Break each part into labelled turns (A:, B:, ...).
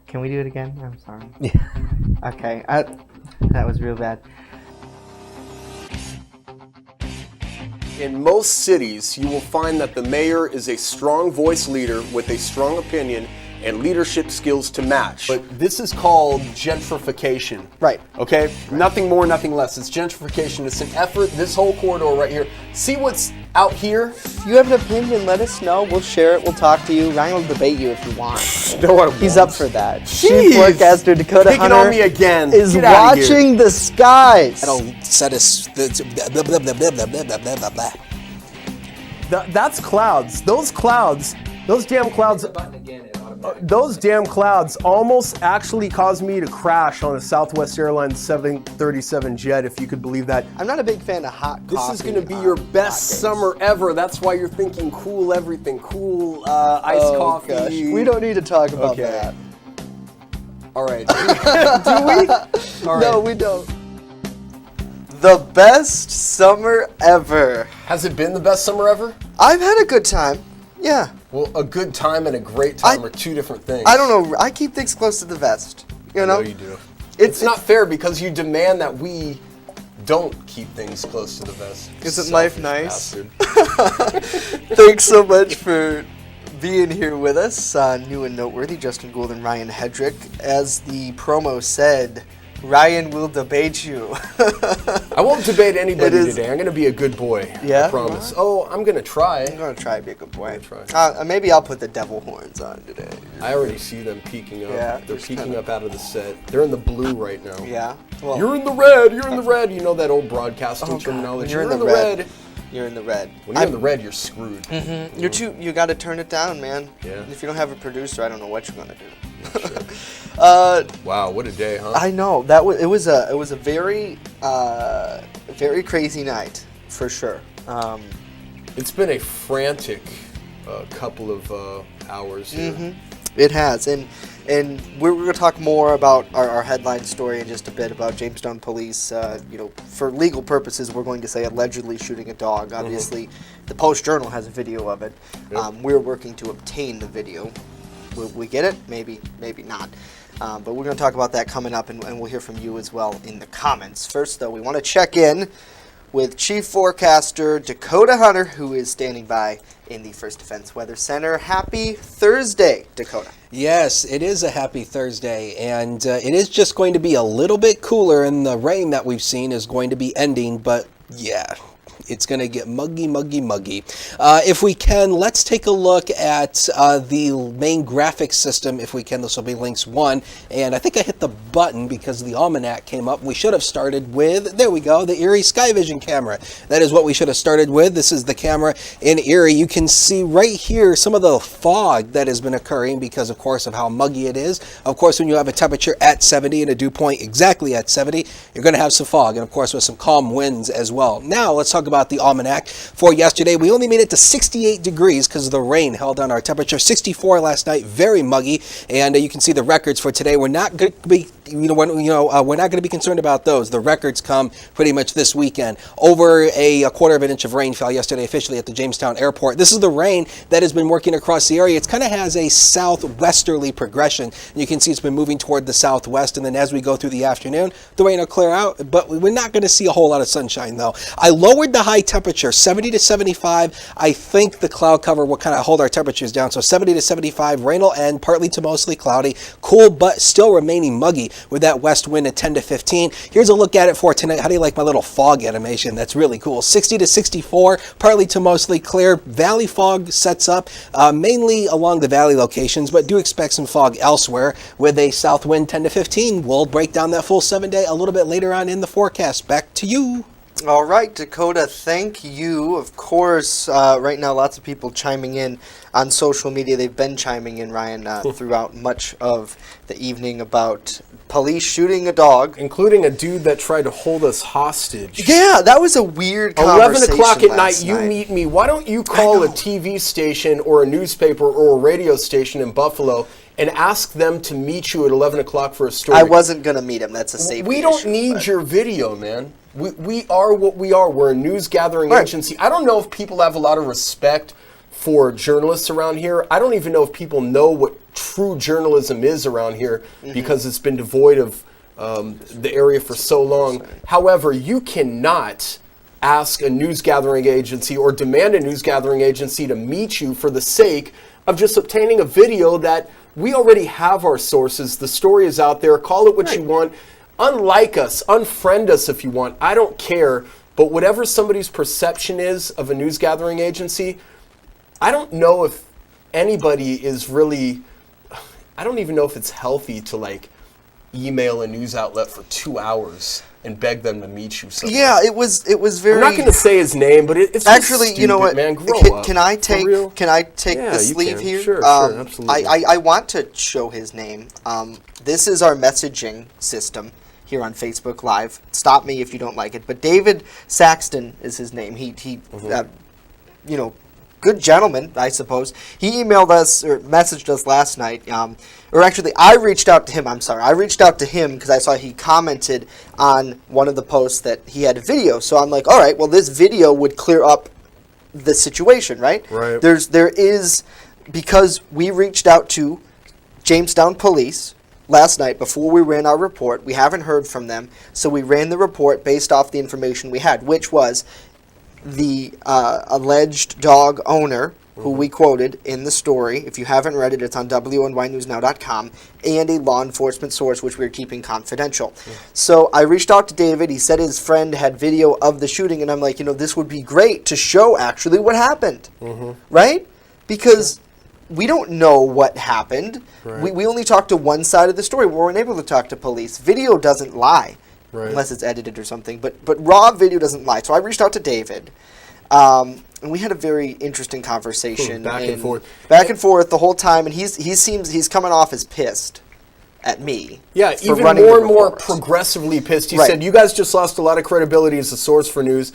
A: Can we do it again? I'm sorry.
B: Yeah.
A: Okay. That was real bad.
C: In most cities, you will find that the mayor is a strong voice leader with a strong opinion and leadership skills to match. But this is called gentrification.
B: Right.
C: Okay? Right. Nothing more, nothing less. It's gentrification. It's an effort. This whole corridor right here. See what's out here?
B: If you have an opinion, let us know. We'll share it. We'll talk to you. Ryan will debate you if you want.
C: No, I won't.
B: He's up for that.
C: Jeez.
B: Chief forecaster Dakota
C: Picking
B: Hunter
C: on me again.
B: is
C: Get outta here.
B: watching the skies.
D: That'll set us. Blah, blah, blah, blah, blah, blah, blah, blah, blah.
C: That's clouds. Those damn clouds. Those damn clouds almost actually caused me to crash on a Southwest Airlines 737 jet, if you could believe that.
B: I'm not a big fan of hot coffee.
C: This is going to be your best summer ever. That's why you're thinking cool everything. Cool iced coffee.
B: Gosh. We don't need to talk about that.
C: All right. Do we? All right.
B: No, we don't. The best summer ever.
C: Has it been the best summer ever?
B: I've had a good time. Yeah.
C: Well, a good time and a great time are two different things.
B: I don't know. I keep things close to the vest. You know?
C: I know you do. It's not fair because you demand that we don't keep things close to the vest.
B: Isn't life nice?
C: Bastard.
B: Thanks so much for being here with us. New and noteworthy, Justin Gould and Ryan Hedrick. As the promo said, Ryan will debate you.
C: I won't debate anybody today. I'm going to be a good boy.
B: Yeah?
C: I promise. Oh, I'm going to try.
B: I'm going to try to be a good boy.
C: Try.
B: Maybe I'll put the devil horns on today.
C: I already see them peeking up.
B: Yeah,
C: They're peeking up out of the set. They're in the blue right now.
B: Yeah. Well,
C: you're in the red. You're in the red. You know that old broadcasting terminology.
B: You're in the red. You're in the red.
C: When you're in the red, you're screwed.
B: Mm-hmm. You got to turn it down, man.
C: Yeah.
B: If you don't have a producer, I don't know what you're going to do.
C: Wow, what a day, huh?
B: I know it was a very very crazy night for sure.
C: It's been a frantic couple of hours here.
B: Mm-hmm. It has, and we're going to talk more about our headline story in just a bit about Jamestown police. For legal purposes, we're going to say allegedly shooting a dog. Obviously, the Post-Journal has a video of it. Yep. We're working to obtain the video. Will we get it? Maybe not. But we're going to talk about that coming up, and we'll hear from you as well in the comments. First, though, we want to check in with Chief Forecaster Dakota Hunter, who is standing by in the First Defense Weather Center. Happy Thursday, Dakota.
D: Yes, it is a happy Thursday, and it is just going to be a little bit cooler, and the rain that we've seen is going to be ending, but yeah. It's going to get muggy. If we can, let's take a look at the main graphics system. If we can, this will be links 1. And I think I hit the button because the almanac came up. We should have started with, there we go, the Erie Sky Vision camera. That is what we should have started with. This is the camera in Erie. You can see right here some of the fog that has been occurring because, of course, of how muggy it is. Of course, when you have a temperature at 70 and a dew point exactly at 70, you're going to have some fog. And, of course, with some calm winds as well. Now, let's talk about the almanac for yesterday. We only made it to 68 degrees because the rain held down our temperature. 64 last night, very muggy, and you can see the records for today. We're not going to be, we're not going to be concerned about those. The records come pretty much this weekend. Over a quarter of an inch of rain fell yesterday officially at the Jamestown Airport. This is the rain that has been working across the area. It kind of has a southwesterly progression. And you can see it's been moving toward the southwest, and then as we go through the afternoon, the rain will clear out, but we're not going to see a whole lot of sunshine though. I lowered the high temperature, 70 to 75. I think the cloud cover will kind of hold our temperatures down. So 70 to 75, rain will end, partly to mostly cloudy, cool, but still remaining muggy with that west wind at 10 to 15. Here's a look at it for tonight. How do you like my little fog animation? That's really cool. 60 to 64, partly to mostly clear. Valley fog sets up mainly along the valley locations, but do expect some fog elsewhere with a south wind 10 to 15. We'll break down that full 7 day a little bit later on in the forecast. Back to you.
B: All right, Dakota, thank you. Of course, right now lots of people chiming in on social media. They've been chiming in, Ryan, throughout much of the evening about police shooting a dog.
C: Including a dude that tried to hold us hostage.
B: Yeah, that was a weird conversation
C: 11 o'clock at night, you
B: night.
C: meet me. Why don't you call a TV station or a newspaper or a radio station in Buffalo and ask them to meet you at 11 o'clock for a story?
B: I wasn't going to meet him. That's a safety
C: We don't
B: issue,
C: need your video, man. We are what we are. We're a news gathering agency. I don't know if people have a lot of respect for journalists around here. I don't even know if people know what true journalism is around here because it's been devoid of the area for so long. However, you cannot ask a news gathering agency or demand a news gathering agency to meet you for the sake of just obtaining a video that we already have our sources. The story is out there. Call it what you want. Unlike us, unfriend us if you want. I don't care. But whatever somebody's perception is of a news gathering agency, I don't know if anybody is really, I don't even know if it's healthy to like email a news outlet for 2 hours and beg them to meet you somewhere.
B: Yeah, it was very.
C: I'm not going to say his name, but it's
B: actually,
C: just
B: you know what?
C: man, grow up.
B: Can I take
C: For real?
B: the
C: you
B: sleeve
C: can.
B: here?
C: Sure, absolutely.
B: I want to show his name. This is our messaging system here on Facebook Live. Stop me if you don't like it. But David Saxton is his name. He you know, good gentleman, I suppose. He emailed us or messaged us last night. Or actually, I reached out to him. I'm sorry. I reached out to him because I saw he commented on one of the posts that he had a video. So I'm like, all right, well, this video would clear up the situation, right?
C: Right.
B: There is, because we reached out to Jamestown Police last night before we ran our report. We haven't heard from them, so we ran the report based off the information we had, which was the alleged dog owner, who we quoted in the story. If you haven't read it, it's on WNYNewsNow.com, and a law enforcement source, which we're keeping confidential. So I reached out to David. He said his friend had video of the shooting, and I'm like, you know, this would be great to show actually what happened, right? Because we don't know what happened.
C: Right.
B: We only talked to one side of the story. We weren't able to talk to police. Video doesn't lie.
C: Right.
B: Unless it's edited or something, but raw video doesn't lie. So I reached out to David, and we had a very interesting conversation.
C: Back and forth.
B: Back and forth the whole time, and he's coming off as pissed at me.
C: Yeah,
B: for
C: even
B: running
C: more
B: the
C: and more
B: report.
C: progressively pissed. He
B: Right.
C: said, you guys just lost a lot of credibility as a source for news.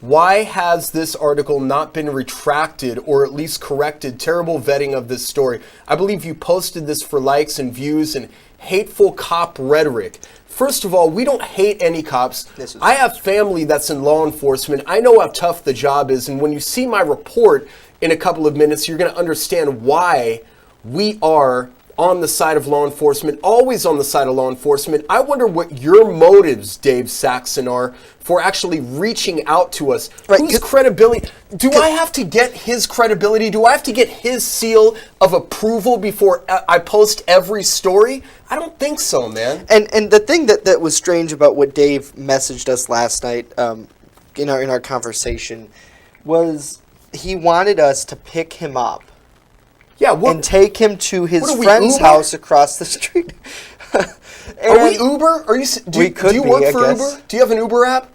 C: Why has this article not been retracted or at least corrected? Terrible vetting of this story. I believe you posted this for likes and views and hateful cop rhetoric. First of all, we don't hate any cops. I have family that's in law enforcement. I know how tough the job is. And when you see my report in a couple of minutes, you're going to understand why we are on the side of law enforcement, always on the side of law enforcement. I wonder what your motives, Dave Saxon, are for actually reaching out to us.
B: Right,
C: Whose credibility? Do I have to get his credibility? Do I have to get his seal of approval before I post every story? I don't think so, man.
B: And the thing that was strange about what Dave messaged us last night in our conversation was he wanted us to pick him up.
C: Yeah,
B: And take him to his
C: what are we,
B: friend's
C: Uber?
B: house across the street.
C: Are we Uber? Are you?
B: We could
C: do you
B: be,
C: work
B: I
C: for
B: guess.
C: Uber? Do you have an Uber app?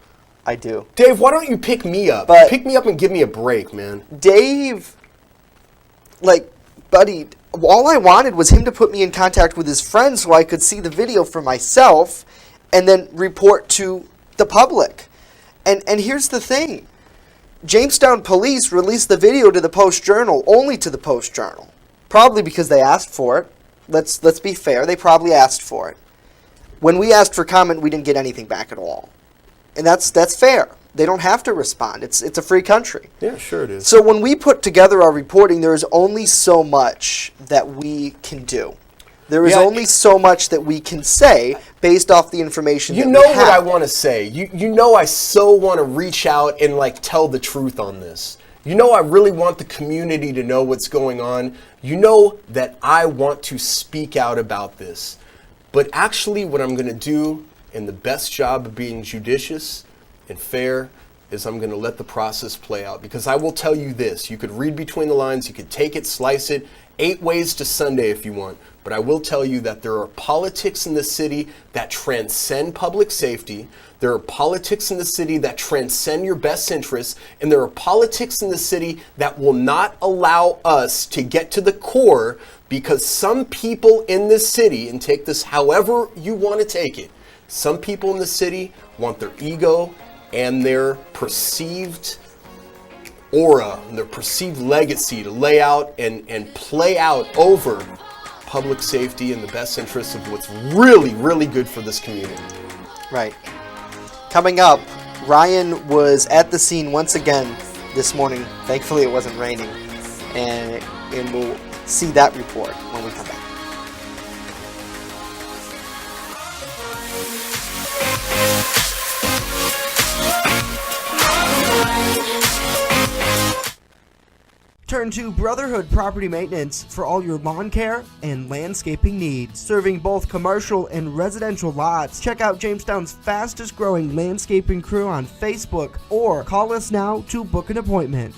B: I do.
C: Dave, why don't you pick me up?
B: But-
C: Pick me up and give me a break, man.
B: Dave, like, buddy, all I wanted was him to put me in contact with his friend so I could see the video for myself and then report to the public. And here's the thing. Jamestown Police released the video to the Post-Journal, only to the Post-Journal. Probably because they asked for it. Let's be fair. They probably asked for it. When we asked for comment, we didn't get anything back at all. And that's fair. They don't have to respond. It's a free country.
C: Yeah, sure it is.
B: So when we put together our reporting, there is only so much that we can do. There is
C: Yeah,
B: only so much that we can say based off the information
C: You
B: that
C: know
B: we
C: what
B: have.
C: I want to say. You know I so want to reach out and like tell the truth on this. You know I really want the community to know what's going on. You know that I want to speak out about this. But actually what I'm going to do, and the best job of being judicious and fair, is I'm going to let the process play out. Because I will tell you this, you could read between the lines, you could take it, slice it, 8 ways to Sunday if you want. But I will tell you that there are politics in the city that transcend public safety. There are politics in the city that transcend your best interests. And there are politics in the city that will not allow us to get to the core, because some people in this city, and take this however you want to take it, some people in the city want their ego and their perceived aura, and their perceived legacy to lay out and play out over public safety and the best interests of what's really, really good for this community.
B: Right. Coming up, Ryan was at the scene once again this morning. Thankfully it wasn't raining. and we'll see that report when we come back.
E: Turn to Brotherhood Property Maintenance for all your lawn care and landscaping needs. Serving both commercial and residential lots. Check out Jamestown's fastest growing landscaping crew on Facebook or call us now to book an appointment.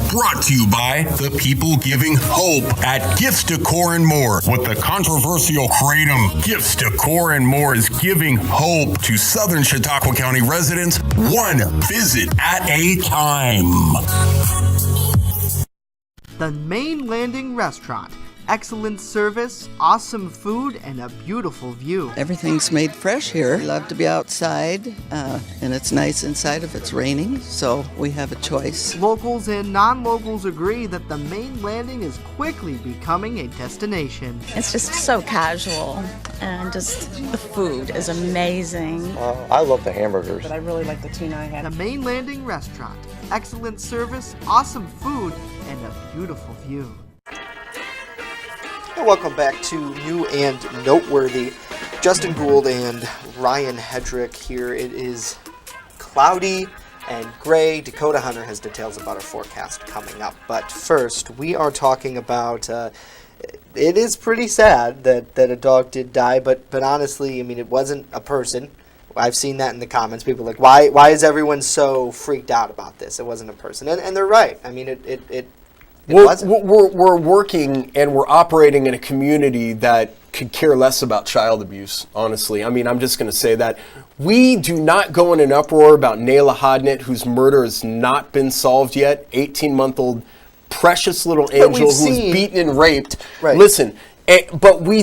F: Brought to you by the people giving hope at Gifts Decor and More. With the controversial kratom, Gifts Decor and More is giving hope to Southern Chautauqua County residents, one visit at a time.
E: The Main Landing Restaurant. Excellent service, awesome food, and a beautiful view.
G: Everything's made fresh here. We love to be outside, and it's nice inside if it's raining, so we have a choice.
E: Locals and non-locals agree that the Main Landing is quickly becoming a destination.
H: It's just so casual, and just the food is amazing.
I: I love the hamburgers.
J: But I really like the tuna I had.
E: The Main Landing Restaurant. Excellent service, awesome food, and a beautiful view.
B: And welcome back to New and Noteworthy. Justin Gould and Ryan Hedrick here. It is cloudy and gray. Dakota Hunter has details about our forecast coming up. But first, we are talking about, it is pretty sad that a dog did die, but honestly, I mean, it wasn't a person. I've seen that in the comments. People are like, why is everyone so freaked out about this? It wasn't a person. And they're right. I mean, it
C: We're working and we're operating in a community that could care less about child abuse, honestly. I mean, I'm just going to say that. We do not go in an uproar about Nayla Hodnett, whose murder has not been solved yet. 18-month-old precious little angel who was beaten and raped.
B: Right.
C: Listen, but we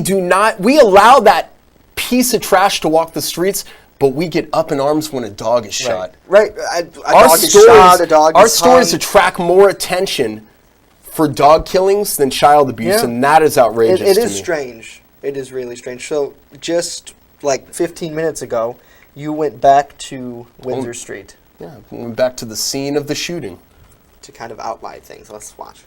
C: allow that piece of trash to walk the streets, but we get up in arms when a dog is shot.
B: Right. A dog is shot, a dog
C: our
B: is
C: stories
B: hung.
C: attract more attention for dog killings than child abuse, and that is outrageous to me.
B: It is strange. It is really strange. So just like 15 minutes ago, you went back to Windsor Street.
C: Yeah, we went back to the scene of the shooting.
B: To kind of outline things. Let's watch.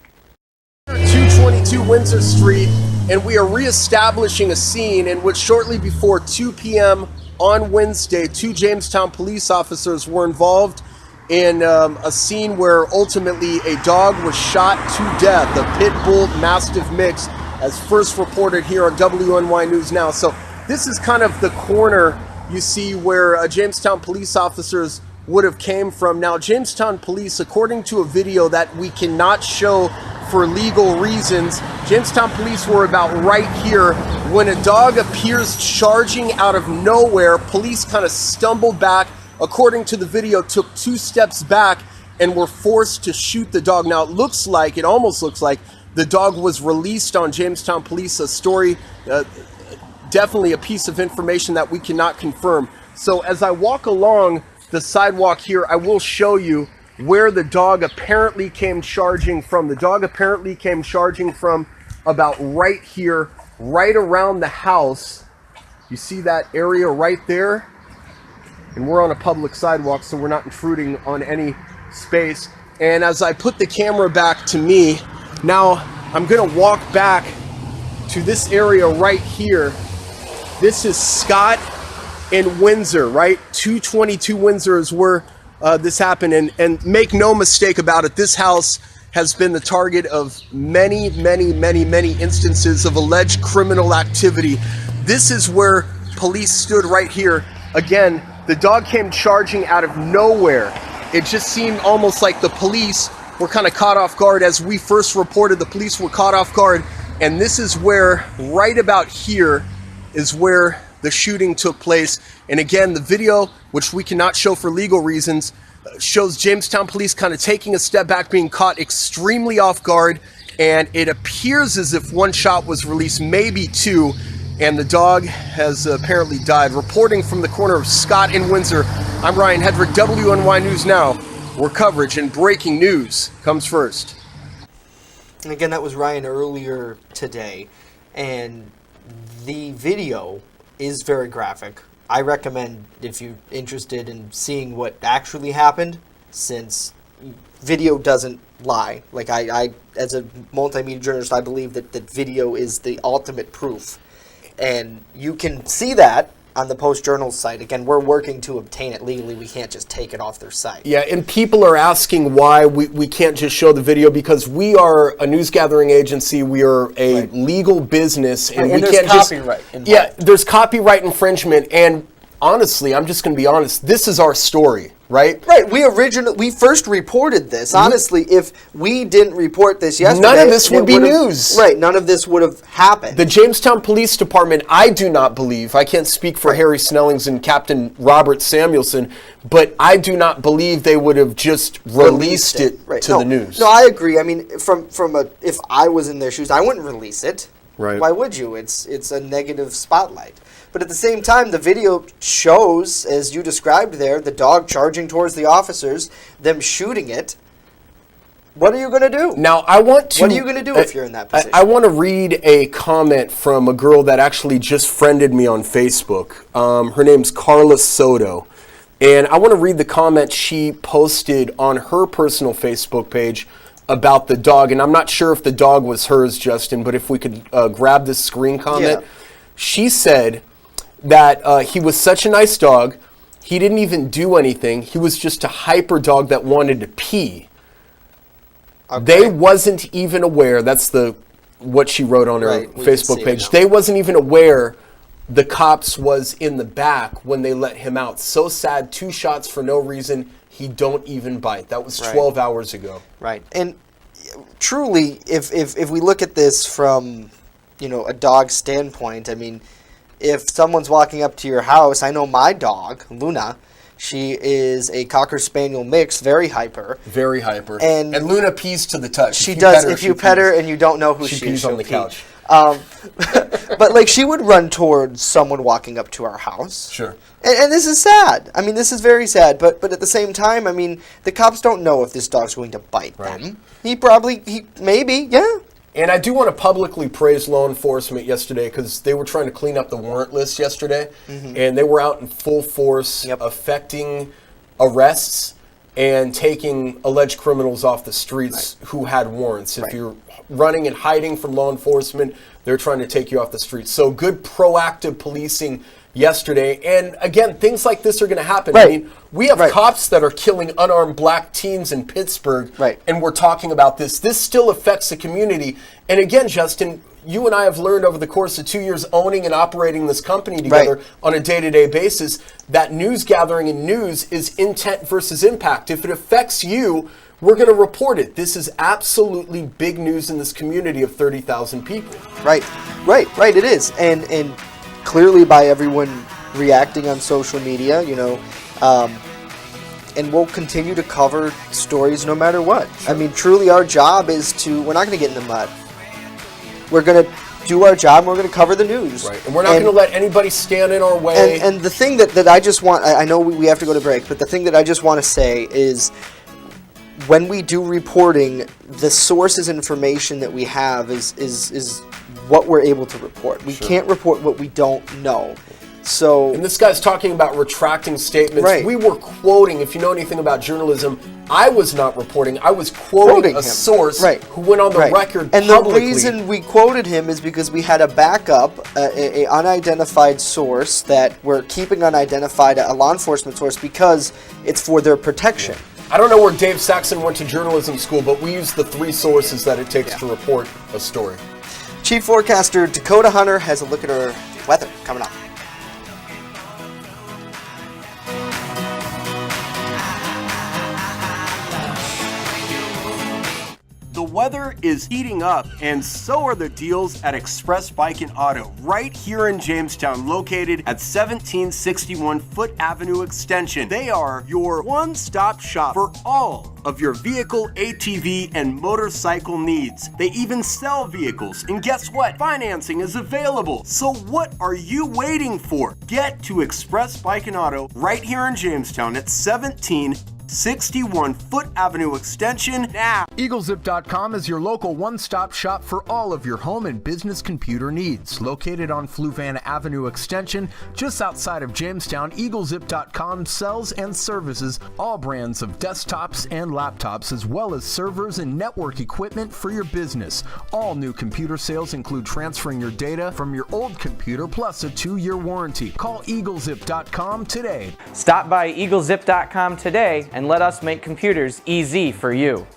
C: 222 Windsor Street, and we are reestablishing a scene in which shortly before 2 p.m. on Wednesday, 2 Jamestown police officers were involved in a scene where ultimately a dog was shot to death, a pit bull mastiff mix, as first reported here on WNY News Now. So this is kind of the corner you see where Jamestown police officers would have came from. Now, Jamestown police, according to a video that we cannot show for legal reasons, Jamestown police were about right here when a dog appears charging out of nowhere. Police kind of stumbled back, according to the video, took 2 steps back and were forced to shoot the dog. Now, it almost looks like the dog was released on Jamestown police, a story, definitely a piece of information that we cannot confirm. So as I walk along the sidewalk here, I will show you where the dog apparently came charging from. The dog apparently came charging from about right here, right around the house. You see that area right there? And we're on a public sidewalk, so we're not intruding on any space. And as I put the camera back to me, now I'm gonna walk back to this area right here. This is Scott and Windsor, right? 222 Windsor is where this happened. And make no mistake about it, this house has been the target of many instances of alleged criminal activity. This is where police stood right here. Again, the dog came charging out of nowhere. It just seemed almost like the police were kind of caught off guard. As we first reported, the police were caught off guard. And this is where, right about here, is where the shooting took place. And again, the video, which we cannot show for legal reasons, shows Jamestown police kind of taking a step back, being caught extremely off guard. And it appears as if 1 shot was released, maybe 2. And the dog has apparently died. Reporting from the corner of Scott and Windsor, I'm Ryan Hedrick, WNY News Now, where coverage and breaking news comes first.
B: And again, that was Ryan earlier today. And the video is very graphic. I recommend, if you're interested in seeing what actually happened, since video doesn't lie. Like I as a multimedia journalist, I believe that video is the ultimate proof. And you can see that on the Post-Journal's site. Again, we're working to obtain it legally. We can't just take it off their site.
C: Yeah, and people are asking why we can't just show the video, because we are a news gathering agency. We are a legal business, and we
B: there's
C: can't
B: copyright involved.
C: Yeah, there's copyright infringement, and honestly, I'm just going to be honest, this is our story, right?
B: Right. We first reported this. Honestly, if we didn't report this yesterday,
C: none of this would be
B: would've-
C: news.
B: Right. None of this would have happened.
C: The Jamestown Police Department, I do not believe, I can't speak for Harry Snellings and Captain Robert Samuelson, but I do not believe they would have just released it
B: Right.
C: to the news.
B: No, I agree. I mean, if I was in their shoes, I wouldn't release it.
C: Right.
B: Why would you? It's a negative spotlight. But at the same time, the video shows, as you described there, the dog charging towards the officers, them shooting it. What are you going to do?
C: Now, I want to...
B: What are you going to do if you're in that position?
C: I want to read a comment from a girl that actually just friended me on Facebook. Her name's Carla Soto. And I want to read the comment she posted on her personal Facebook page about the dog. And I'm not sure if the dog was hers, Justin, but if we could grab this screen comment.
B: Yeah.
C: She said that he was such a nice dog. He didn't even do anything. He was just a hyper dog that wanted to pee.
B: Okay.
C: They wasn't even aware. That's what she wrote on her
B: Right, we can
C: Facebook
B: see it
C: page.
B: now.
C: They wasn't even aware the cops was in the back when they let him out. So sad. 2 shots for no reason. He don't even bite. That was 12 hours ago.
B: Right. And truly, if we look at this from, a dog standpoint, I mean, if someone's walking up to your house, I know my dog, Luna, she is a Cocker Spaniel mix, very hyper.
C: Very hyper.
B: And
C: Luna pees to the touch.
B: She does. If you pet her and you don't know who
C: she
B: she
C: pees
B: is, she'll
C: on the
B: pee.
C: couch.
B: But like she would run towards someone walking up to our house.
C: Sure.
B: And this is sad. I mean, this is very sad. But at the same time, I mean, the cops don't know if this dog's going to bite them. He maybe, yeah.
C: And I do want to publicly praise law enforcement yesterday, because they were trying to clean up the warrant list yesterday, and they were out in full force, affecting arrests and taking alleged criminals off the streets who had warrants. If you're running and hiding from law enforcement, they're trying to take you off the streets. So good proactive policing yesterday. And again, things like this are going to happen. I mean, we have cops that are killing unarmed black teens in Pittsburgh, and we're talking about this. This still affects the community. And again, Justin, you and I have learned over the course of 2 years owning and operating this company together on a day-to-day basis that news gathering and news is intent versus impact. If it affects you, we're going to report it. This is absolutely big news in this community of 30,000 people.
B: Right, it is. And clearly by everyone reacting on social media, and we'll continue to cover stories no matter what. I mean, truly our job is we're not going to get in the mud. We're going to do our job and we're going to cover the news.
C: Right, and we're not going to let anybody stand in our way.
B: And the thing that I just want, I know we have to go to break, but the thing that I just want to say is when we do reporting, the sources information that we have is what we're able to report. We can't report what we don't know. So,
C: and this guy's talking about retracting statements.
B: Right.
C: We were quoting, if you know anything about journalism, I was not reporting. I was quoting a source who went on the record
B: and
C: publicly.
B: The reason we quoted him is because we had a backup, a unidentified source that we're keeping unidentified, a law enforcement source, because it's for their protection.
C: I don't know where Dave Saxon went to journalism school, but we use the 3 sources that it takes to report a story.
B: Chief Forecaster Dakota Hunter has a look at our weather coming up.
C: The weather is heating up, and so are the deals at Express Bike and Auto, right here in Jamestown, located at 1761 Foot Avenue Extension. They are your one-stop shop for all of your vehicle, ATV, and motorcycle needs. They even sell vehicles, and guess what? Financing is available. So what are you waiting for? Get to Express Bike and Auto right here in Jamestown at 1761 61 Foot Avenue Extension now.
I: EagleZip.com is your local one-stop shop for all of your home and business computer needs. Located on Fluvanna Avenue Extension, just outside of Jamestown, EagleZip.com sells and services all brands of desktops and laptops, as well as servers and network equipment for your business. All new computer sales include transferring your data from your old computer plus a 2-year warranty. Call EagleZip.com today.
J: Stop by EagleZip.com today and let us make computers easy for you.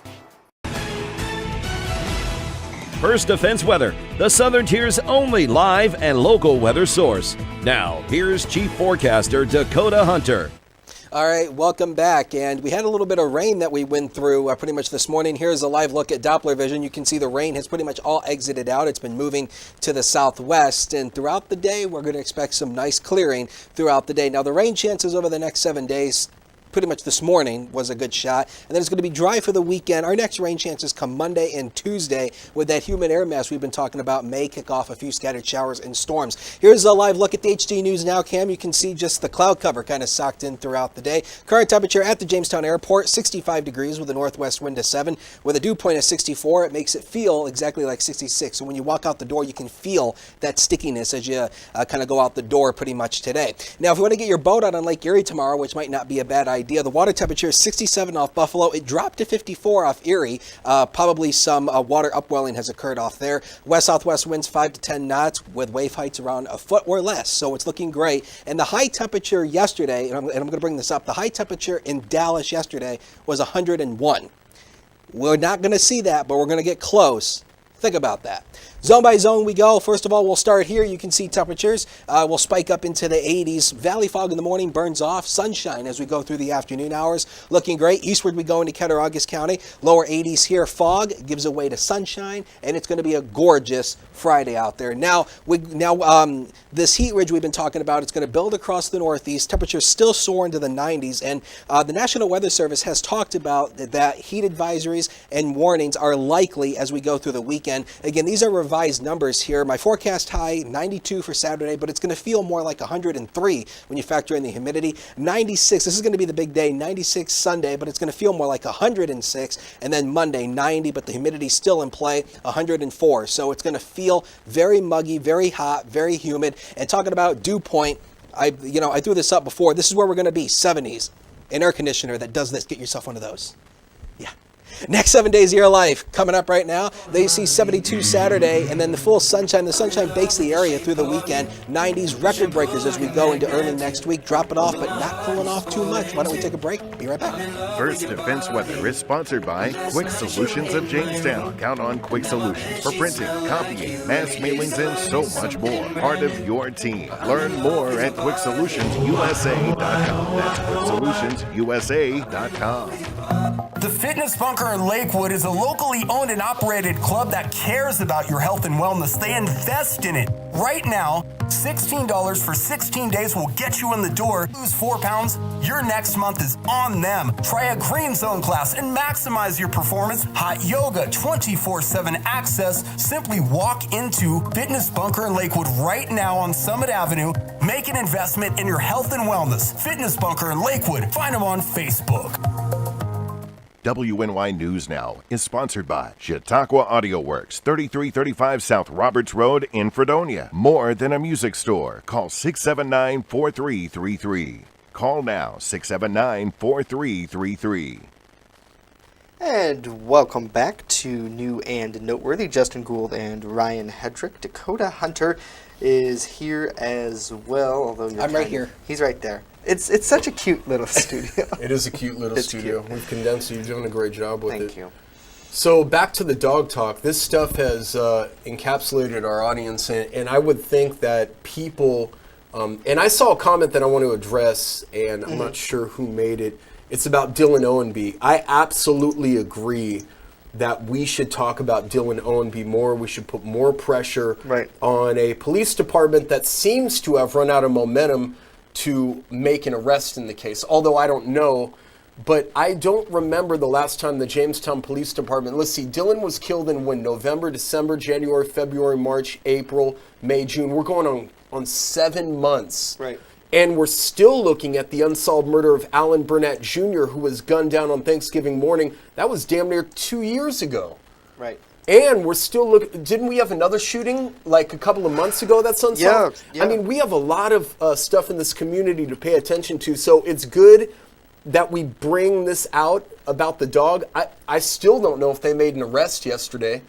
K: First Defense Weather, the Southern Tier's only live and local weather source. Now, here's Chief Forecaster Dakota Hunter.
D: All right, welcome back. And we had a little bit of rain that we went through pretty much this morning. Here's a live look at Doppler vision. You can see the rain has pretty much all exited out. It's been moving to the southwest. And throughout the day, we're going to expect some nice clearing throughout the day. Now, the rain chances over the next 7 days, pretty much this morning was a good shot, and then it's going to be dry for the weekend. Our next rain chances come Monday and Tuesday with that humid air mass we've been talking about may kick off a few scattered showers and storms. Here's a live look at the HD News Now cam. You can see just the cloud cover kind of socked in throughout the day. Current temperature at the Jamestown Airport, 65 degrees with a northwest wind of 7. With a dew point of 64, it makes it feel exactly like 66. So when you walk out the door, you can feel that stickiness as you kind of go out the door pretty much today. Now, if you want to get your boat out on Lake Erie tomorrow, which might not be a bad idea, the water temperature is 67 off Buffalo. It dropped to 54 off Erie. Probably some water upwelling has occurred off there. West-southwest winds 5 to 10 knots with wave heights around a foot or less. So it's looking great. And the high temperature yesterday, and I'm going to bring this up, the high temperature in Dallas yesterday was 101. We're not going to see that, but we're going to get close. Think about that. Zone by zone we go. First of all, we'll start here. You can see temperatures will spike up into the 80s. Valley fog in the morning burns off. Sunshine as we go through the afternoon hours. Looking great. Eastward we go into Cattaraugus County. Lower 80s here. Fog gives away to sunshine, and it's going to be a gorgeous Friday out there. Now, this heat ridge we've been talking about, it's going to build across the northeast. Temperatures still soar into the 90s, and the National Weather Service has talked about that heat advisories and warnings are likely as we go through the weekend. Again, these are revised numbers here. My forecast high, 92 for Saturday, but it's going to feel more like 103 when you factor in the humidity. 96, this is going to be the big day, 96 Sunday, but it's going to feel more like 106. And then Monday, 90, but the humidity's still in play, 104. So it's going to feel very muggy, very hot, very humid. And talking about dew point, I threw this up before. This is where we're going to be, 70s. An air conditioner that does this, get yourself one of those. Yeah. Next 7 days of your life coming up right now. They see 72 Saturday, and then the full sunshine. The sunshine bakes the area through the weekend. 90s record breakers as we go into early next week. Drop it off, but not cooling off too much. Why don't we take a break? Be right back.
L: First Defense Weather is sponsored by Quick Solutions of Jamestown. Count on Quick Solutions for printing, copying, mass mailings, and so much more. Part of your team. Learn more at QuickSolutionsUSA.com. That's QuickSolutionsUSA.com.
M: The Fitness Bunker in Lakewood is a locally owned and operated club that cares about your health and wellness. They invest in it. Right now, $16 for 16 days will get you in the door. Lose 4 pounds, your next month is on them. Try a green zone class and maximize your performance. Hot yoga, 24/7 access. Simply walk into Fitness Bunker in Lakewood right now on Summit Avenue. Make an investment in your health and wellness. Fitness Bunker in Lakewood. Find them on Facebook.
L: WNY News Now is sponsored by Chautauqua Audio Works, 3335 South Roberts Road in Fredonia. More than a music store. Call 679-4333. Call now, 679-4333.
B: And welcome back to New and Noteworthy. Justin Gould and Ryan Hedrick. Dakota Hunter is here as well. Although
D: I'm right here.
B: He's right there. It's such a cute little studio.
C: It is a cute little studio.
B: Cute.
C: We've condensed it. You've done a great job with it.
B: Thank you.
C: So back to the dog talk. This stuff has encapsulated our audience, and I would think that people, and I saw a comment that I want to address, and I'm not sure who made it. It's about Dylan Owenby. I absolutely agree that we should talk about Dylan Owenby more. We should put more pressure on a police department that seems to have run out of momentum to make an arrest in the case, although I don't know. But I don't remember the last time the Jamestown Police Department, let's see, Dylan was killed in when? November, December, January, February, March, April, May, June. We're going on 7 months.
B: Right.
C: And we're still looking at the unsolved murder of Alan Burnett Jr., who was gunned down on Thanksgiving morning. That was damn near 2 years ago.
B: Right.
C: And we're still looking. Didn't we have another shooting like a couple of months ago that's unsolved?
B: Yeah.
C: I mean, we have a lot of stuff in this community to pay attention to. So it's good that we bring this out about the dog. I still don't know if they made an arrest yesterday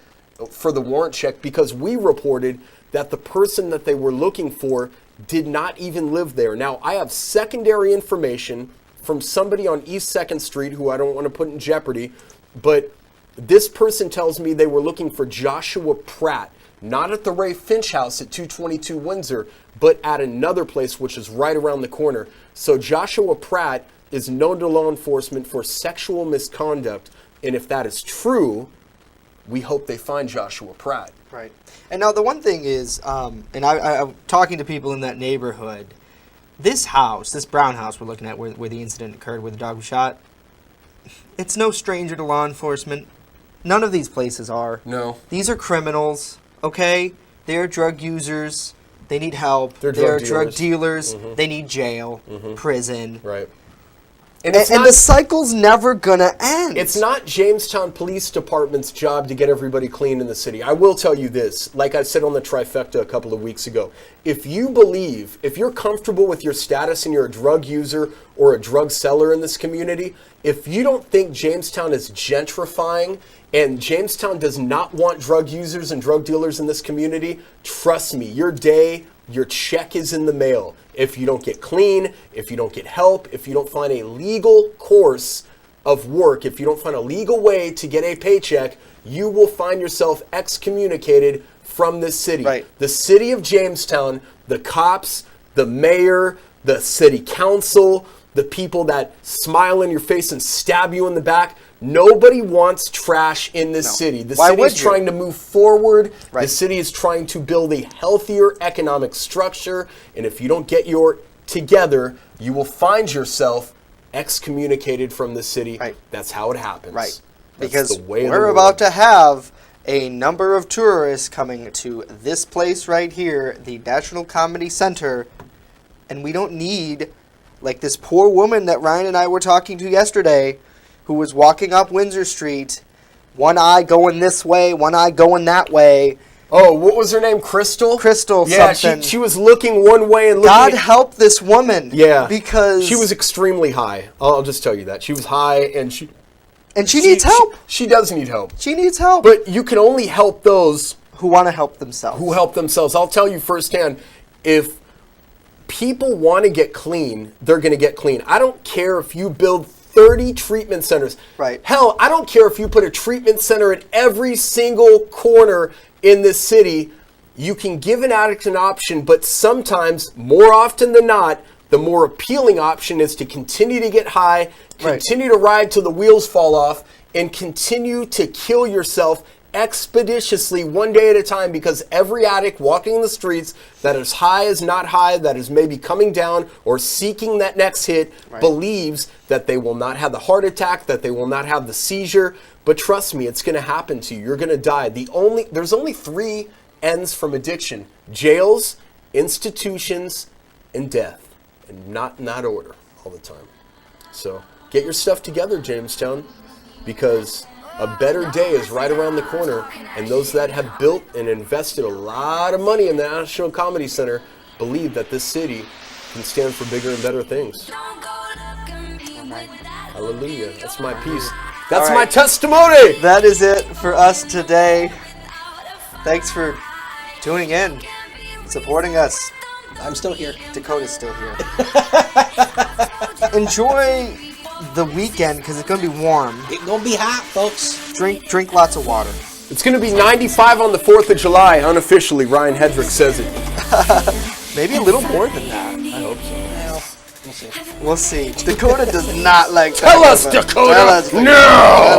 C: for the warrant check, because we reported that the person that they were looking for did not even live there. Now, I have secondary information from somebody on East 2nd Street who I don't want to put in jeopardy, but this person tells me they were looking for Joshua Pratt, not at the Ray Finch house at 222 Windsor, but at another place which is right around the corner. So Joshua Pratt is known to law enforcement for sexual misconduct, and if that is true, we hope they find Joshua Pratt.
B: Right. And now the one thing is, and I'm talking to people in that neighborhood, this house, this brown house we're looking at where the incident occurred, where the dog was shot, it's no stranger to law enforcement. None of these places are.
C: No.
B: These are criminals, okay? They're drug users. They need help.
C: They're
B: drug dealers.
C: Mhm.
B: They need jail, prison.
C: Right.
B: And the cycle's never gonna end.
C: It's not Jamestown Police Department's job to get everybody clean in the city. I will tell you this, like I said on the trifecta a couple of weeks ago, if you're comfortable with your status and you're a drug user or a drug seller in this community, if you don't think Jamestown is gentrifying and Jamestown does not want drug users and drug dealers in this community, trust me, your check is in the mail. If you don't get clean, if you don't get help, if you don't find a legal course of work, if you don't find a legal way to get a paycheck, you will find yourself excommunicated from this city.
B: Right.
C: The city of Jamestown, the cops, the mayor, the city council, the people that smile in your face and stab you in the back, nobody wants trash in this city. The city is trying to move forward.
B: Right.
C: The city is trying to build a healthier economic structure. And if you don't get your together, you will find yourself excommunicated from the city.
B: Right.
C: That's how it happens.
B: Right.
C: That's
B: Because
C: the way of the
B: we're
C: world.
B: about to have a number of tourists coming to this place right here, the National Comedy Center, and we don't need, like this poor woman that Ryan and I were talking to yesterday, who was walking up Windsor Street, one eye going this way, one eye going that way.
C: Oh, what was her name? Crystal?
B: Crystal
C: Yeah,
B: something.
C: she was looking one way and looking
B: God help this woman.
C: Yeah.
B: Because
C: she was extremely high. I'll just tell you that. She was high and she
B: needs help.
C: She does need help.
B: She needs help.
C: But you can only help those
B: who want to help themselves.
C: I'll tell you firsthand, if people want to get clean, they're going to get clean. I don't care if you build 30 treatment centers.
B: Right.
C: Hell, I don't care if you put a treatment center at every single corner in this city. You can give an addict an option, but sometimes, more often than not, the more appealing option is to continue to get high, continue to ride till the wheels fall off, and continue to kill yourself expeditiously one day at a time, because every addict walking in the streets that is high is not high, that is maybe coming down or seeking that next hit, believes that they will not have the heart attack, that they will not have the seizure. But trust me, it's going to happen to you. You're going to die. There's only 3 ends from addiction: jails, institutions, and death. And not in that order all the time. So get your stuff together, Jamestown, because a better day is right around the corner, and those that have built and invested a lot of money in the National Comedy Center believe that this city can stand for bigger and better things. Hallelujah. That's my piece. That's my testimony.
B: That is it for us today. Thanks for tuning in, supporting us.
D: I'm still here.
B: Dakota's still here. Enjoy the weekend because it's gonna be warm.
D: It's gonna be hot, folks.
B: Drink lots of water.
C: It's going to be 95 on the 4th of July, unofficially. Ryan Hedrick says it.
B: Maybe a little more than that.
C: I hope so.
D: Well, we'll see.
B: We'll see. Dakota does not like that.
C: Tell us, Dakota! No!